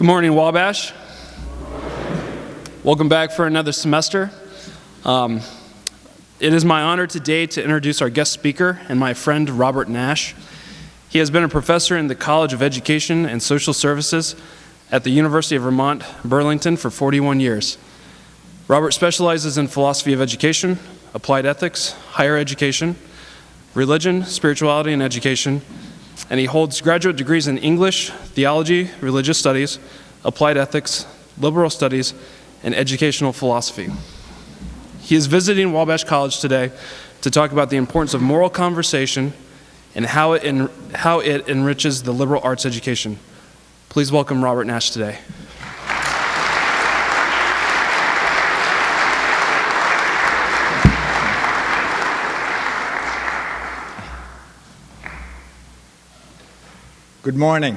Good morning, Wabash. Welcome back for another semester. It is my honor today to introduce our guest speaker and my friend, Robert Nash. He has been a professor in the College of Education and Social Services at the University of Vermont, Burlington for 41 years. Robert specializes in philosophy of education, applied ethics, higher education, religion, spirituality, and education, and he holds graduate degrees in English, theology, religious studies, applied ethics, liberal studies, and educational philosophy. He is visiting Wabash College today to talk about the importance of moral conversation and how it enriches the liberal arts education. Please welcome Robert Nash today. Good morning.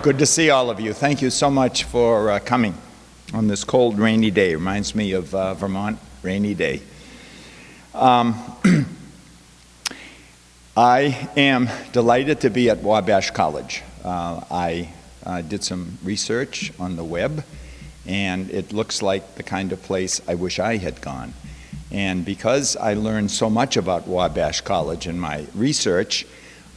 Good to see all of you. Thank you so much for coming on this cold, rainy day. Reminds me of Vermont, rainy day. I am delighted to be at Wabash College. I did some research on the web, and it looks like the kind of place I wish I had gone. And because I learned so much about Wabash College in my research,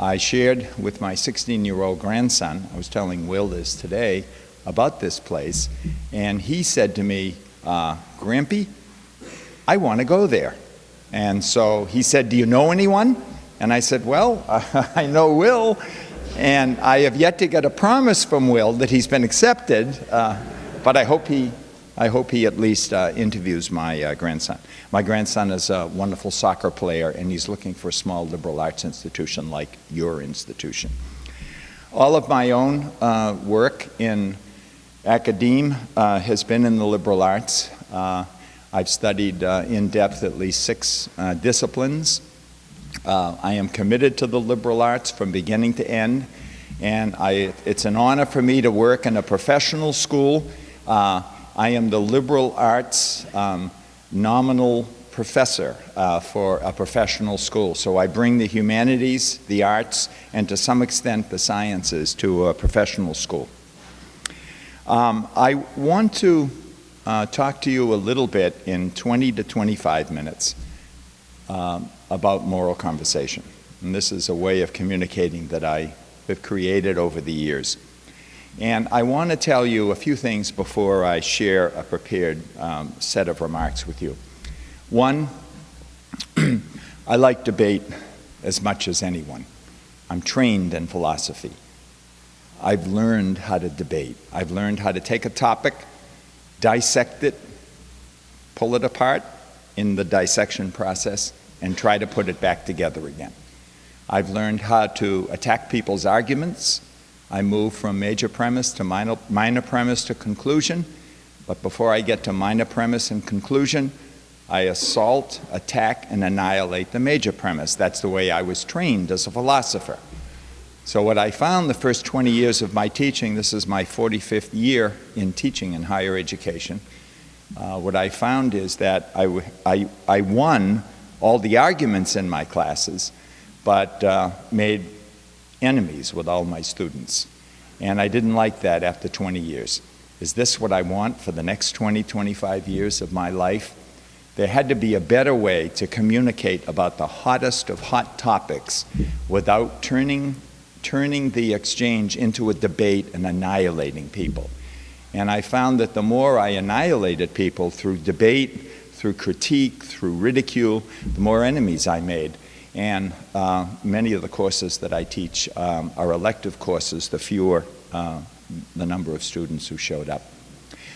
I shared with my 16-year-old grandson, I was telling Will this today, about this place, and he said to me, Grampy, I want to go there. And so he said, do you know anyone? And I said, well, I know Will, and I have yet to get a promise from Will that he's been accepted, but I hope he at least interviews my grandson. My grandson is a wonderful soccer player, and he's looking for a small liberal arts institution like your institution. All of my own work in academe has been in the liberal arts. I've studied in depth at least 6 disciplines. I am committed to the liberal arts from beginning to end, and it's an honor for me to work in a professional school. I am the liberal arts nominal professor for a professional school. So I bring the humanities, the arts, and to some extent the sciences to a professional school. I want to talk to you a little bit in 20 to 25 minutes about moral conversation. And this is a way of communicating that I have created over the years. And I want to tell you a few things before I share a prepared set of remarks with you. One, I like debate as much as anyone. I'm trained in philosophy. I've learned how to debate. I've learned how to take a topic, dissect it, pull it apart in the dissection process, and try to put it back together again. I've learned how to attack people's arguments. I move from major premise to minor premise to conclusion, but before I get to minor premise and conclusion, I assault, attack, and annihilate the major premise. That's the way I was trained as a philosopher. So what I found the first 20 years of my teaching, this is my 45th year in teaching in higher education, what I found is that I won all the arguments in my classes, but made enemies with all my students. And I didn't like that after 20 years. Is this what I want for the next 20, 25 years of my life? There had to be a better way to communicate about the hottest of hot topics without turning the exchange into a debate and annihilating people. And I found that the more I annihilated people through debate, through critique, through ridicule, the more enemies I made. And many of the courses that I teach are elective courses, the fewer the number of students who showed up.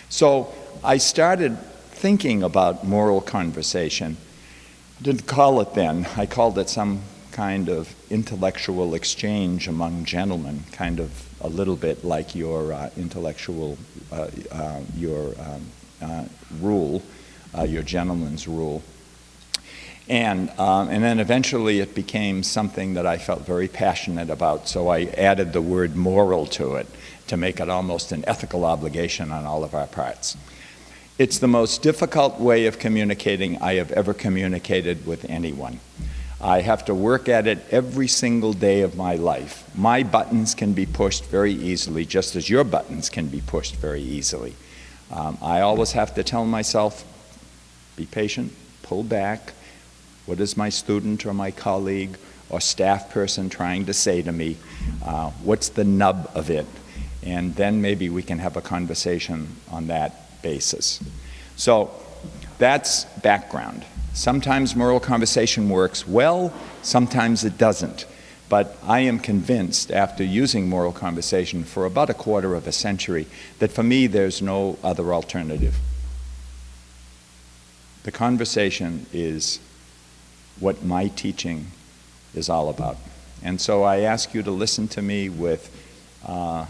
So I started thinking about moral conversation. Didn't call it then. I called it some kind of intellectual exchange among gentlemen, kind of a little bit like your intellectual, rule, your gentleman's rule. And then eventually it became something that I felt very passionate about, so I added the word moral to it to make it almost an ethical obligation on all of our parts. It's the most difficult way of communicating I have ever communicated with anyone. I have to work at it every single day of my life. My buttons can be pushed very easily, just as your buttons can be pushed very easily. I always have to tell myself, be patient, pull back. What is my student or my colleague or staff person trying to say to me? What's the nub of it? And then maybe we can have a conversation on that basis. So that's background. Sometimes moral conversation works well, sometimes it doesn't. But I am convinced, after using moral conversation for about a quarter of a century, that for me there's no other alternative. The conversation is what my teaching is all about. And so I ask you to listen to me with a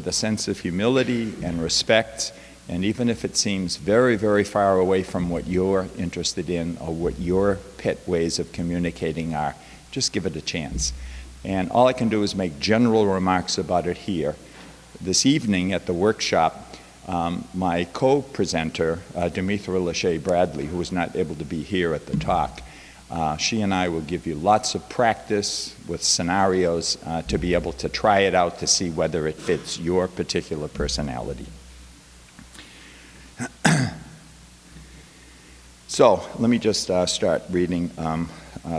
sense of humility and respect. And even if it seems very, very far away from what you're interested in or what your pet ways of communicating are, just give it a chance. And all I can do is make general remarks about it here. This evening at the workshop, my co-presenter, Demetria Lachey Bradley, who was not able to be here at the talk, she and I will give you lots of practice with scenarios to be able to try it out to see whether it fits your particular personality. So let me just start reading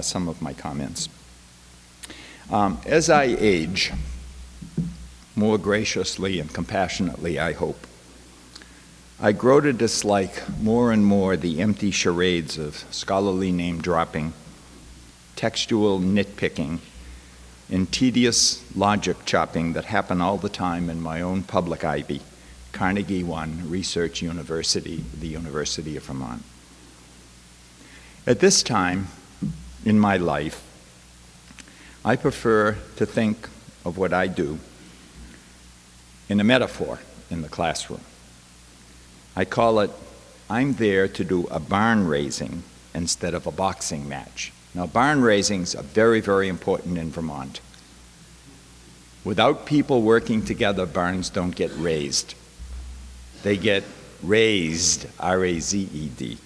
some of my comments. As I age, more graciously and compassionately, I hope, I grow to dislike more and more the empty charades of scholarly name-dropping, textual nitpicking, and tedious logic chopping that happen all the time in my own public IB, Carnegie One Research University, the University of Vermont. At this time in my life, I prefer to think of what I do in a metaphor in the classroom. I call it, I'm there to do a barn raising instead of a boxing match. Now, barn raisings are very, very important in Vermont. Without people working together, barns don't get raised. They get raised, R-A-Z-E-D.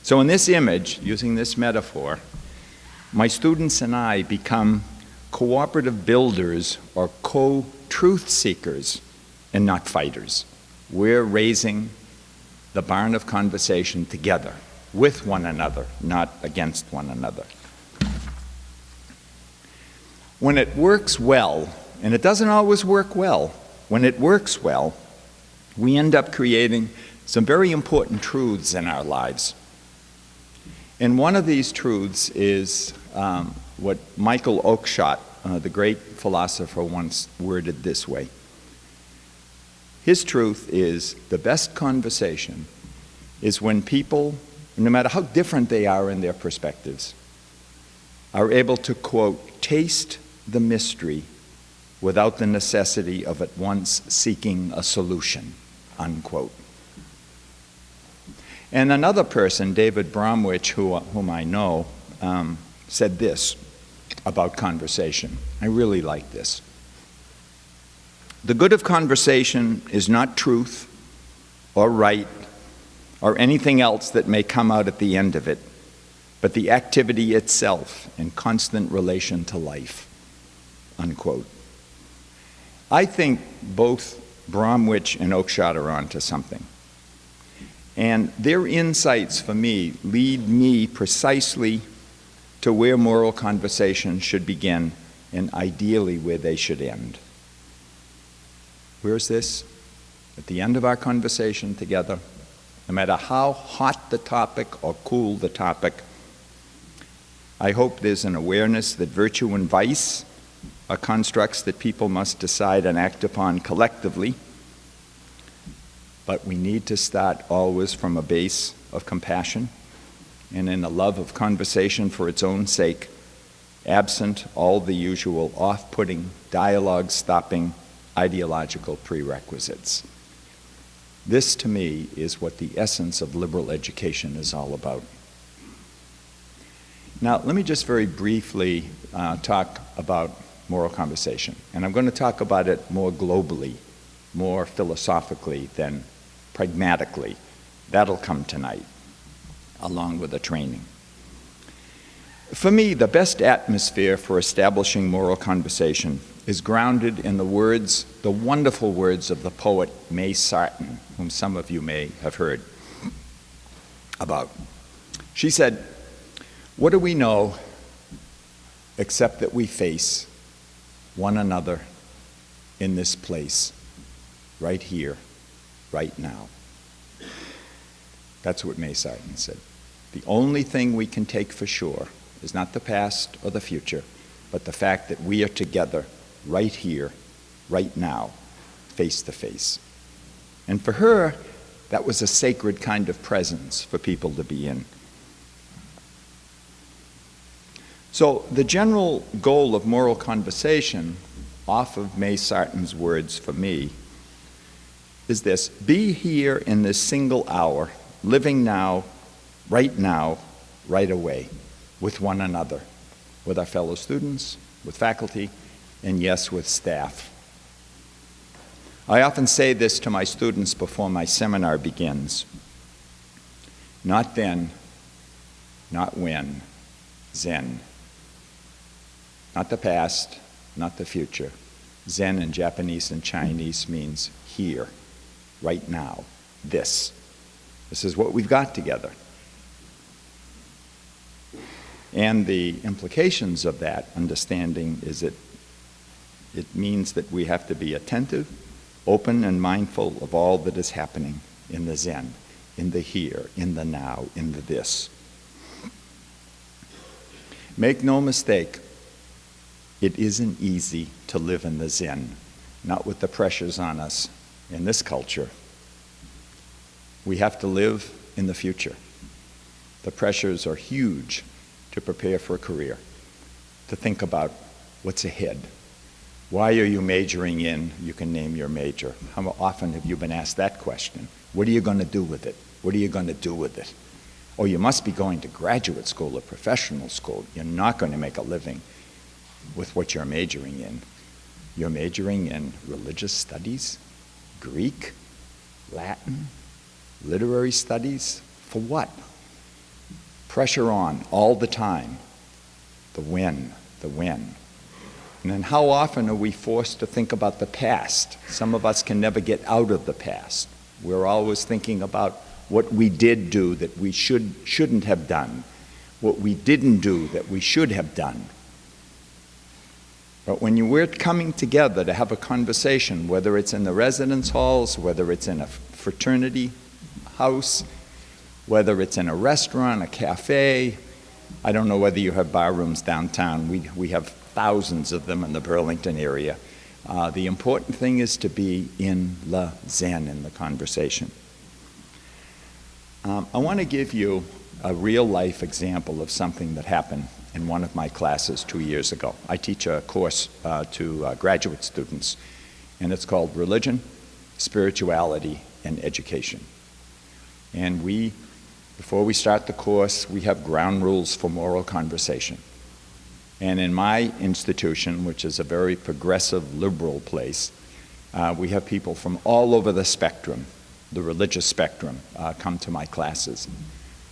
So in this image, using this metaphor, my students and I become cooperative builders or co-truth seekers and not fighters. We're raising the barn of conversation together, with one another, not against one another. When it works well, and it doesn't always work well, when it works well, we end up creating some very important truths in our lives. And one of these truths is what Michael Oakeshott, the great philosopher, once worded this way. His truth is the best conversation is when people, no matter how different they are in their perspectives, are able to, quote, taste the mystery without the necessity of at once seeking a solution, unquote. And another person, David Bromwich, whom I know, said this about conversation. I really like this. The good of conversation is not truth or right or anything else that may come out at the end of it, but the activity itself in constant relation to life, unquote. I think both Bromwich and Oakeshott are onto something. And their insights for me lead me precisely to where moral conversation should begin and ideally where they should end. Where's this? At the end of our conversation together, no matter how hot the topic or cool the topic, I hope there's an awareness that virtue and vice are constructs that people must decide and act upon collectively, but we need to start always from a base of compassion and in a love of conversation for its own sake, absent all the usual off-putting, dialogue-stopping, ideological prerequisites. This, to me, is what the essence of liberal education is all about. Now, let me just very briefly talk about moral conversation. And I'm going to talk about it more globally, more philosophically than pragmatically. That'll come tonight, along with the training. For me, the best atmosphere for establishing moral conversation is grounded in the words, the wonderful words of the poet May Sarton, whom some of you may have heard about. She said, "What do we know except that we face one another in this place, right here, right now?" That's what May Sarton said. The only thing we can take for sure is not the past or the future, but the fact that we are together right here, right now, face to face. And for her, that was a sacred kind of presence for people to be in. So the general goal of moral conversation, off of May Sarton's words for me, is this: be here in this single hour, living now, right away, with one another, with our fellow students, with faculty, and yes, with staff. I often say this to my students before my seminar begins: not then, not when, Zen. Not the past, not the future. Zen in Japanese and Chinese means here, right now, this. This is what we've got together. And the implications of that understanding is that it means that we have to be attentive, open, and mindful of all that is happening in the Zen, in the here, in the now, in the this. Make no mistake, it isn't easy to live in the Zen, not with the pressures on us in this culture. We have to live in the future. The pressures are huge to prepare for a career, to think about what's ahead. Why are you majoring in? You can name your major. How often have you been asked that question? What are you going to do with it? What are you going to do with it? Oh, you must be going to graduate school or professional school. You're not going to make a living with what you're majoring in. You're majoring in religious studies, Greek, Latin, literary studies. For what? Pressure on all the time. The when, the when. And then how often are we forced to think about the past? Some of us can never get out of the past. We're always thinking about what we did do that we shouldn't have done, what we didn't do that we should have done. But when we're coming together to have a conversation, whether it's in the residence halls, whether it's in a fraternity house, whether it's in a restaurant, a cafe, I don't know whether you have bar rooms downtown. We have thousands of them in the Burlington area. The important thing is to be in the Zen, in the conversation. I want to give you a real-life example of something that happened in one of my classes 2 years ago. I teach a course to graduate students, and it's called Religion, Spirituality, and Education. And before we start the course, we have ground rules for moral conversation. And in my institution, which is a very progressive, liberal place, we have people from all over the spectrum, the religious spectrum, come to my classes.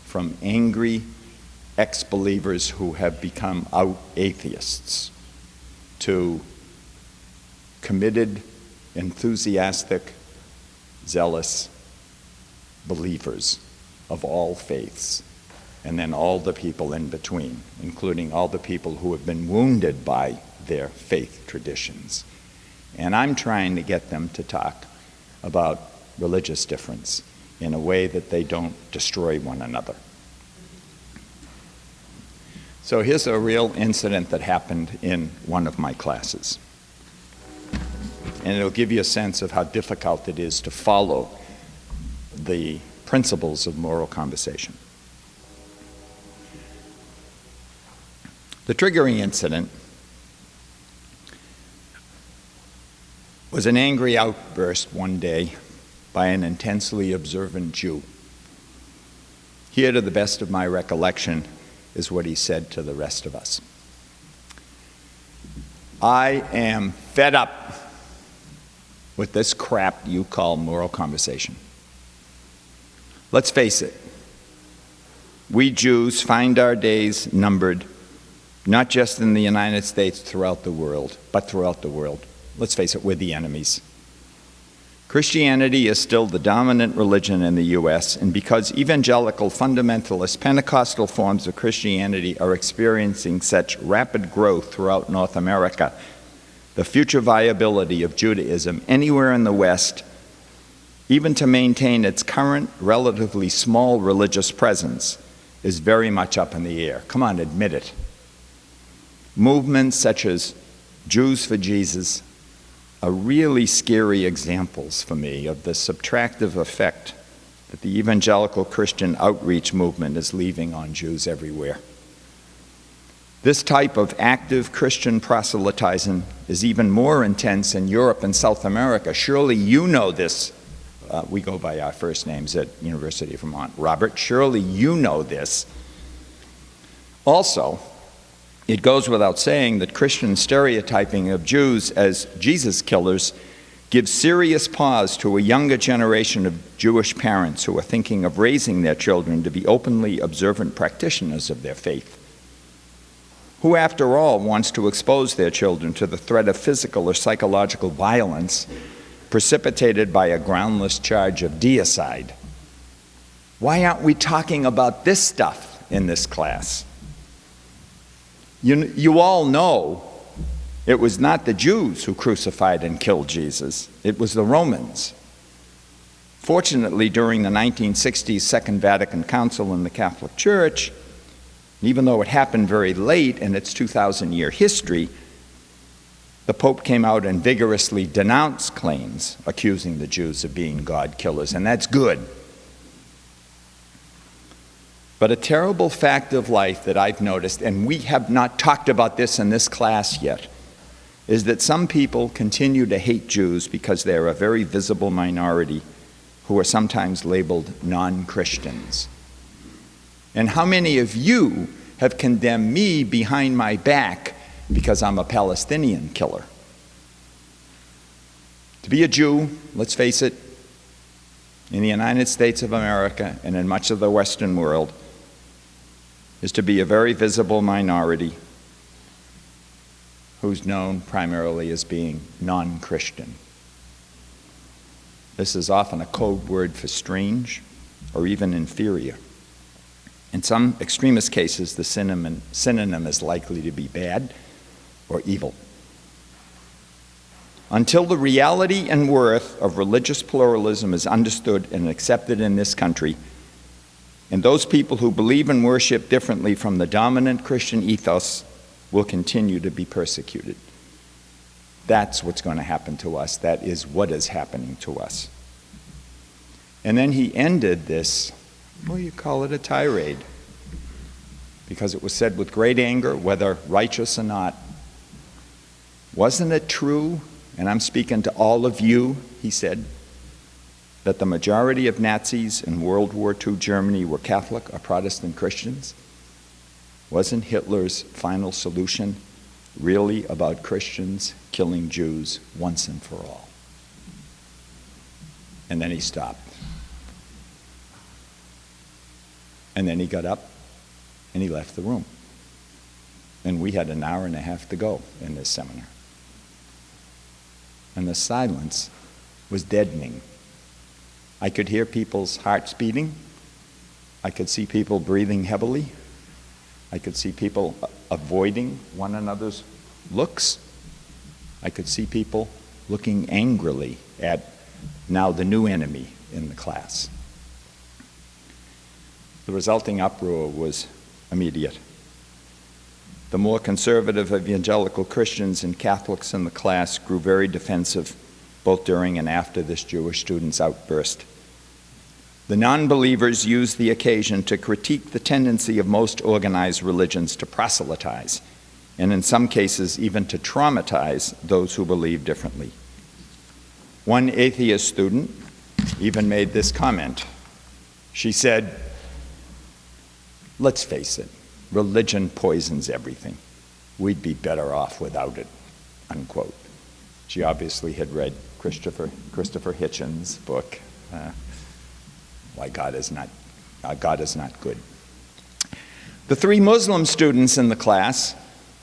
From angry ex-believers who have become out atheists to committed, enthusiastic, zealous believers of all faiths, and then all the people in between, including all the people who have been wounded by their faith traditions. And I'm trying to get them to talk about religious difference in a way that they don't destroy one another. So here's a real incident that happened in one of my classes. And it'll give you a sense of how difficult it is to follow the principles of moral conversation. The triggering incident was an angry outburst one day by an intensely observant Jew. Here, to the best of my recollection, is what he said to the rest of us. I am fed up with this crap you call moral conversation. Let's face it, we Jews find our days numbered not just in the United States, throughout the world, but throughout the world. Let's face it, we're the enemies. Christianity is still the dominant religion in the U.S., and because evangelical, fundamentalist, Pentecostal forms of Christianity are experiencing such rapid growth throughout North America, the future viability of Judaism anywhere in the West, even to maintain its current relatively small religious presence, is very much up in the air. Come on, admit it. Movements such as Jews for Jesus are really scary examples for me of the subtractive effect that the evangelical Christian outreach movement is leaving on Jews everywhere. This type of active Christian proselytizing is even more intense in Europe and South America. Surely you know this. We go by our first names at University of Vermont. Robert, surely you know this. Also, it goes without saying that Christian stereotyping of Jews as Jesus killers gives serious pause to a younger generation of Jewish parents who are thinking of raising their children to be openly observant practitioners of their faith. Who, after all, wants to expose their children to the threat of physical or psychological violence precipitated by a groundless charge of deicide? Why aren't we talking about this stuff in this class? You all know it was not the Jews who crucified and killed Jesus. It was the Romans. Fortunately, during the 1960s Second Vatican Council in the Catholic Church, even though it happened very late in its 2,000-year history, the Pope came out and vigorously denounced claims accusing the Jews of being God killers, and that's good. But a terrible fact of life that I've noticed, and we have not talked about this in this class yet, is that some people continue to hate Jews because they're a very visible minority who are sometimes labeled non-Christians. And how many of you have condemned me behind my back because I'm a Palestinian killer? To be a Jew, let's face it, in the United States of America and in much of the Western world, is to be a very visible minority who's known primarily as being non-Christian. This is often a code word for strange or even inferior. In some extremist cases, the synonym is likely to be bad or evil. Until the reality and worth of religious pluralism is understood and accepted in this country, and those people who believe and worship differently from the dominant Christian ethos will continue to be persecuted. That's what's going to happen to us. That is what is happening to us. And then he ended this, well, you call it a tirade, because it was said with great anger, whether righteous or not. Wasn't it true, and I'm speaking to all of you, he said, that the majority of Nazis in World War II Germany were Catholic or Protestant Christians? Wasn't Hitler's final solution really about Christians killing Jews once and for all? And then he stopped. And then he got up and he left the room. And we had an hour and a half to go in this seminar. And the silence was deadening. I could hear people's hearts beating. I could see people breathing heavily. I could see people avoiding one another's looks. I could see people looking angrily at now the new enemy in the class. The resulting uproar was immediate. The more conservative evangelical Christians and Catholics in the class grew very defensive, both during and after this Jewish student's outburst. The non-believers used the occasion to critique the tendency of most organized religions to proselytize, and in some cases even to traumatize those who believe differently. One atheist student even made this comment. She said, "Let's face it, religion poisons everything. We'd be better off without it," unquote. She obviously had read Christopher Hitchens' book, Why God is Not Good. The three Muslim students in the class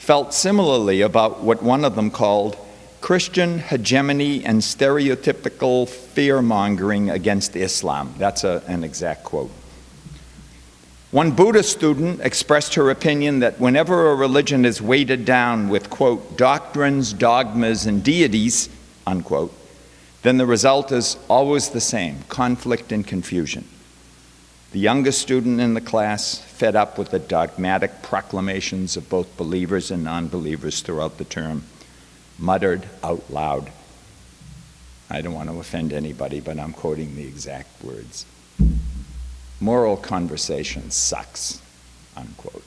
felt similarly about what one of them called Christian hegemony and stereotypical fear-mongering against Islam. That's an exact quote. One Buddhist student expressed her opinion that whenever a religion is weighted down with, quote, doctrines, dogmas, and deities, unquote, then the result is always the same, conflict and confusion. The youngest student in the class, fed up with the dogmatic proclamations of both believers and non-believers throughout the term, muttered out loud, I don't want to offend anybody, but I'm quoting the exact words, "Moral conversation sucks," unquote.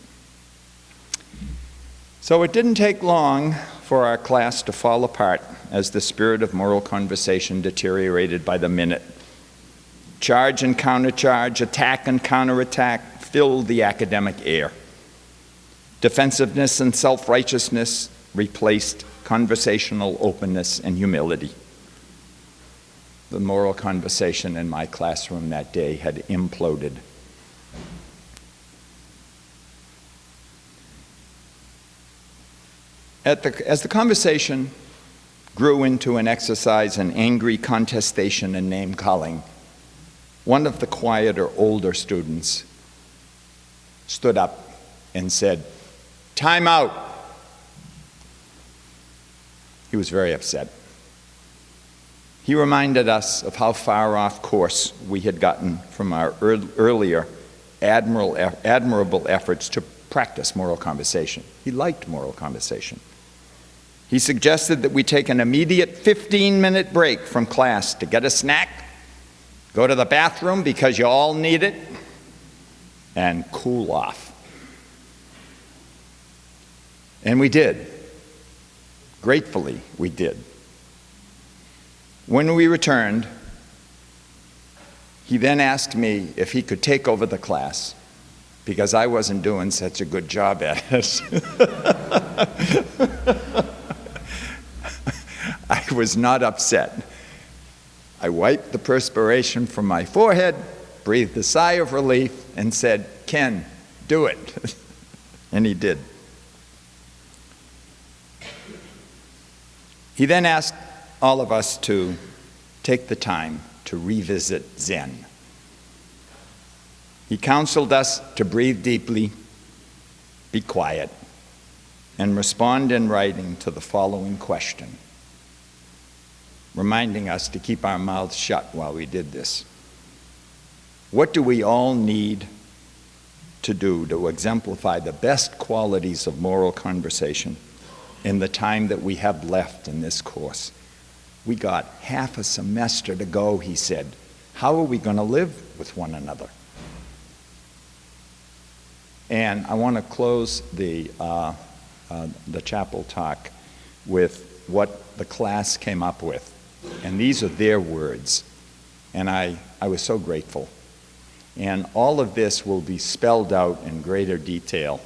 So it didn't take long for our class to fall apart as the spirit of moral conversation deteriorated by the minute. Charge and countercharge, attack and counterattack filled the academic air. Defensiveness and self-righteousness replaced conversational openness and humility. The moral conversation in my classroom that day had imploded. As the conversation grew into an exercise in angry contestation and name-calling, one of the quieter, older students stood up and said, "Time out." He was very upset. He reminded us of how far off course we had gotten from our earlier admirable efforts to practice moral conversation. He liked moral conversation. He suggested that we take an immediate 15-minute break from class to get a snack, go to the bathroom because you all need it, and cool off. And we did. Gratefully, we did. When we returned, he then asked me if he could take over the class because I wasn't doing such a good job at it. I was not upset. I wiped the perspiration from my forehead, breathed a sigh of relief, and said, "Ken, do it." And he did. He then asked all of us to take the time to revisit Zen. He counseled us to breathe deeply, be quiet, and respond in writing to the following question, reminding us to keep our mouths shut while we did this. What do we all need to do to exemplify the best qualities of moral conversation in the time that we have left in this course? We got half a semester to go, he said. How are we going to live with one another? And I want to close the chapel talk with what the class came up with. And these are their words. And I was so grateful. And all of this will be spelled out in greater detail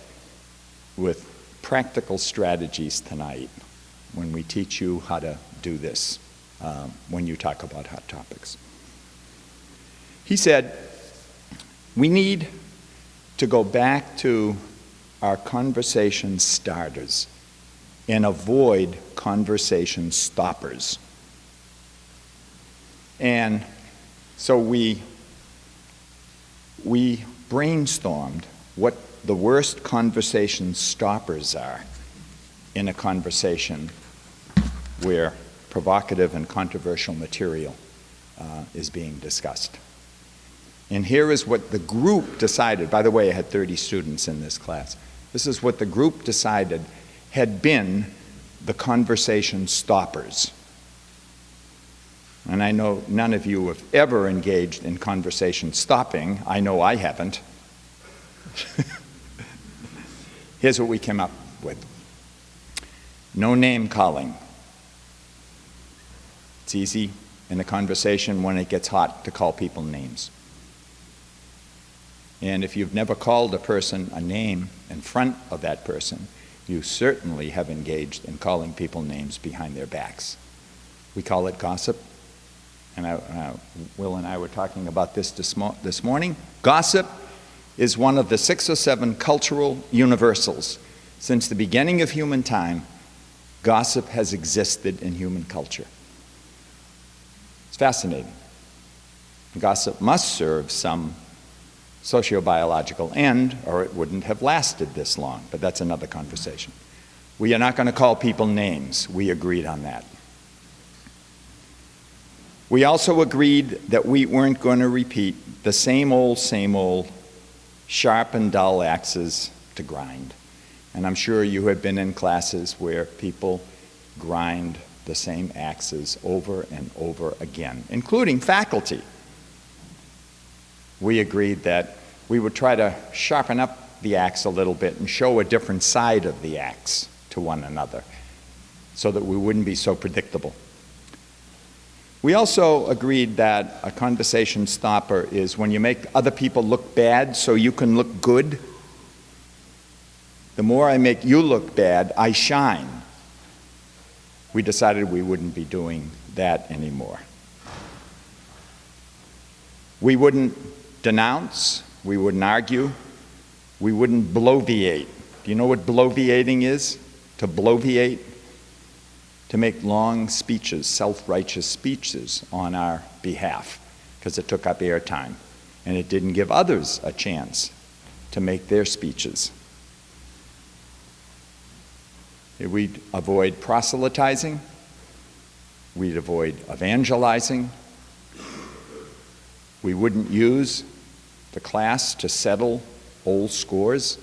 with practical strategies tonight when we teach you how to do this when you talk about hot topics. He said, we need to go back to our conversation starters and avoid conversation stoppers. And so we brainstormed what the worst conversation stoppers are in a conversation where provocative and controversial material is being discussed. And here is what the group decided. By the way, I had 30 students in this class. This is what the group decided had been the conversation stoppers. And I know none of you have ever engaged in conversation stopping. I know I haven't. Here's what we came up with. No name calling. It's easy in a conversation when it gets hot to call people names. And if you've never called a person a name in front of that person, you certainly have engaged in calling people names behind their backs. We call it gossip. And Will and I were talking about this morning. Gossip is one of the 6 or 7 cultural universals Since the beginning of human time, gossip has existed in human culture. It's fascinating. Gossip must serve some sociobiological end, or it wouldn't have lasted this long, but that's another conversation. We are not going to call people names. We agreed on that. We also agreed that we weren't going to repeat the same old, sharp and dull axes to grind. And I'm sure you have been in classes where people grind the same axes over and over again, including faculty. We agreed that we would try to sharpen up the axe a little bit and show a different side of the axe to one another so that we wouldn't be so predictable. We also agreed that a conversation stopper is when you make other people look bad so you can look good. The more I make you look bad, I shine. We decided we wouldn't be doing that anymore. We wouldn't denounce, we wouldn't argue, we wouldn't bloviate. Do you know what bloviating is? To bloviate? To make long speeches, self-righteous speeches on our behalf, because it took up airtime, and it didn't give others a chance to make their speeches. We'd avoid proselytizing, we'd avoid evangelizing, we wouldn't use the class to settle old scores.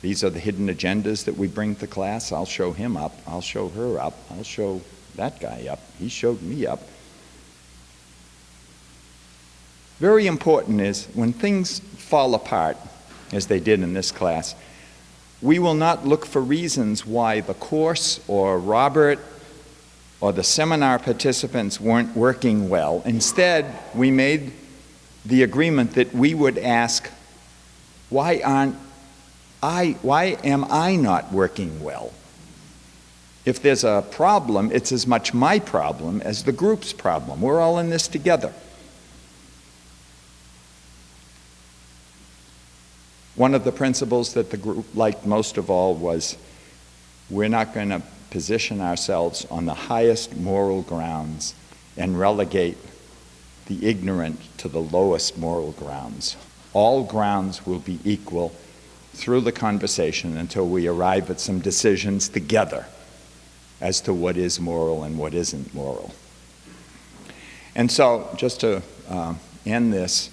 These are the hidden agendas that we bring to class. I'll show him up, I'll show her up, I'll show that guy up, he showed me up. Very important is when things fall apart, as they did in this class, we will not look for reasons why the course or Robert or the seminar participants weren't working well. Instead, we made the agreement that we would ask, why am I not working well? If there's a problem, it's as much my problem as the group's problem. We're all in this together. One of the principles that the group liked most of all was we're not going to position ourselves on the highest moral grounds and relegate the ignorant to the lowest moral grounds. All grounds will be equal through the conversation until we arrive at some decisions together as to what is moral and what isn't moral. And so, just to end this,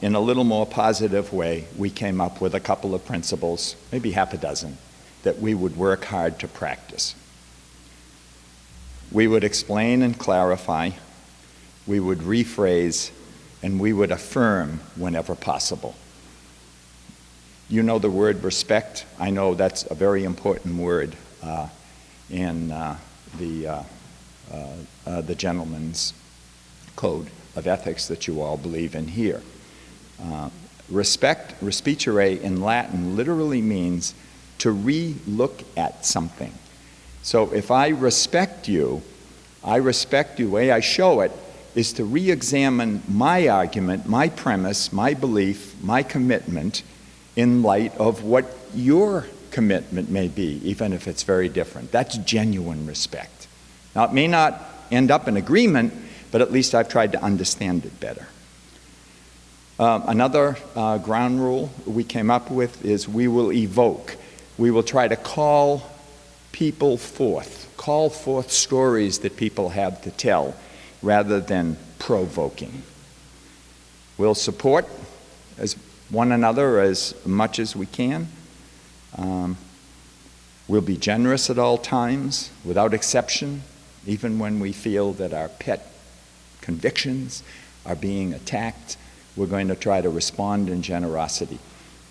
in a little more positive way, we came up with a couple of principles, maybe half a dozen, that we would work hard to practice. We would explain and clarify, we would rephrase, and we would affirm whenever possible. You know the word respect. I know that's a very important word in the gentleman's code of ethics that you all believe in here. Respect, respicere in Latin, literally means to re-look at something. So if I respect you, the way I show it is to re-examine my argument, my premise, my belief, my commitment in light of what your commitment may be, even if it's very different. That's genuine respect. Now, it may not end up in agreement, but at least I've tried to understand it better. Another ground rule we came up with is we will evoke. We will try to call people forth, call forth stories that people have to tell, rather than provoking. We'll support one another as much as we can. We'll be generous at all times, without exception, even when we feel that our pet convictions are being attacked. We're going to try to respond in generosity,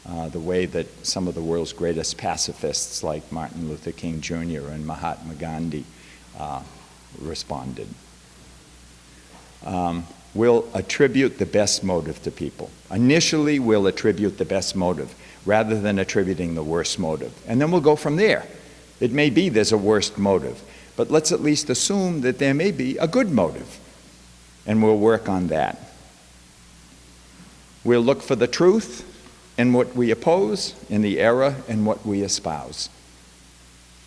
the way that some of the world's greatest pacifists like Martin Luther King Jr. and Mahatma Gandhi responded. We'll attribute the best motive to people. Initially, we'll attribute the best motive rather than attributing the worst motive. And then we'll go from there. It may be there's a worst motive, but let's at least assume that there may be a good motive, and we'll work on that. We'll look for the truth, and what we oppose, in the error and what we espouse.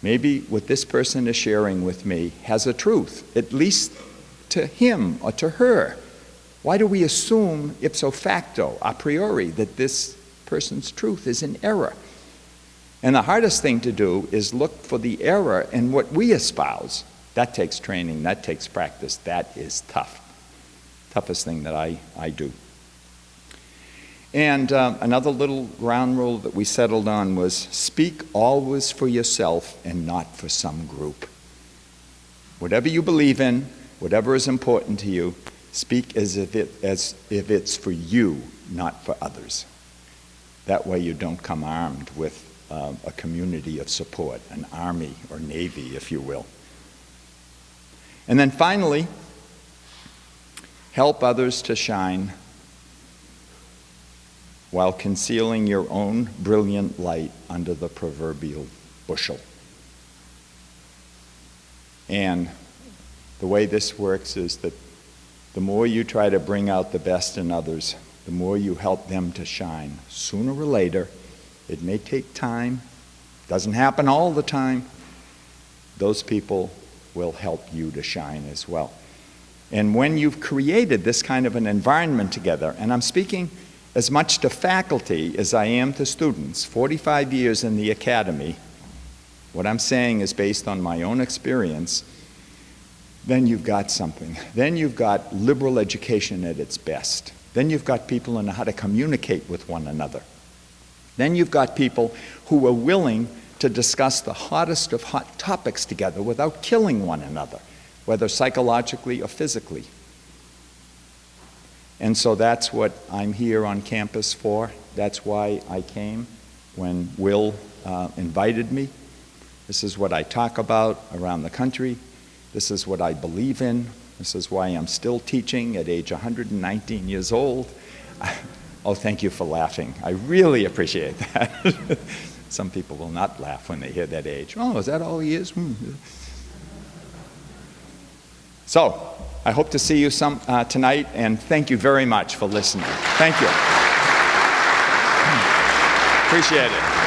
Maybe what this person is sharing with me has a truth, at least to him or to her. Why do we assume ipso facto, a priori, that this person's truth is in error? And the hardest thing to do is look for the error in what we espouse. That takes training, that takes practice, that is tough. Toughest thing that I do. And another little ground rule that we settled on was speak always for yourself and not for some group. Whatever you believe in, whatever is important to you, speak as if it's for you, not for others. That way you don't come armed with a community of support, an army or navy, if you will. And then finally, help others to shine while concealing your own brilliant light under the proverbial bushel. And the way this works is that the more you try to bring out the best in others, the more you help them to shine. Sooner or later, it may take time, doesn't happen all the time, those people will help you to shine as well. And when you've created this kind of an environment together, and I'm speaking as much to faculty as I am to students, 45 years in the academy, what I'm saying is based on my own experience, then you've got something. Then you've got liberal education at its best. Then you've got people who know how to communicate with one another. Then you've got people who are willing to discuss the hottest of hot topics together without killing one another, whether psychologically or physically. And so that's what I'm here on campus for. That's why I came when Will invited me. This is what I talk about around the country. This is what I believe in. This is why I'm still teaching at age 119 years old. Oh, thank you for laughing. I really appreciate that. Some people will not laugh when they hear that age. Oh, is that all he is? So, I hope to see you tonight, and thank you very much for listening. Thank you. Appreciate it.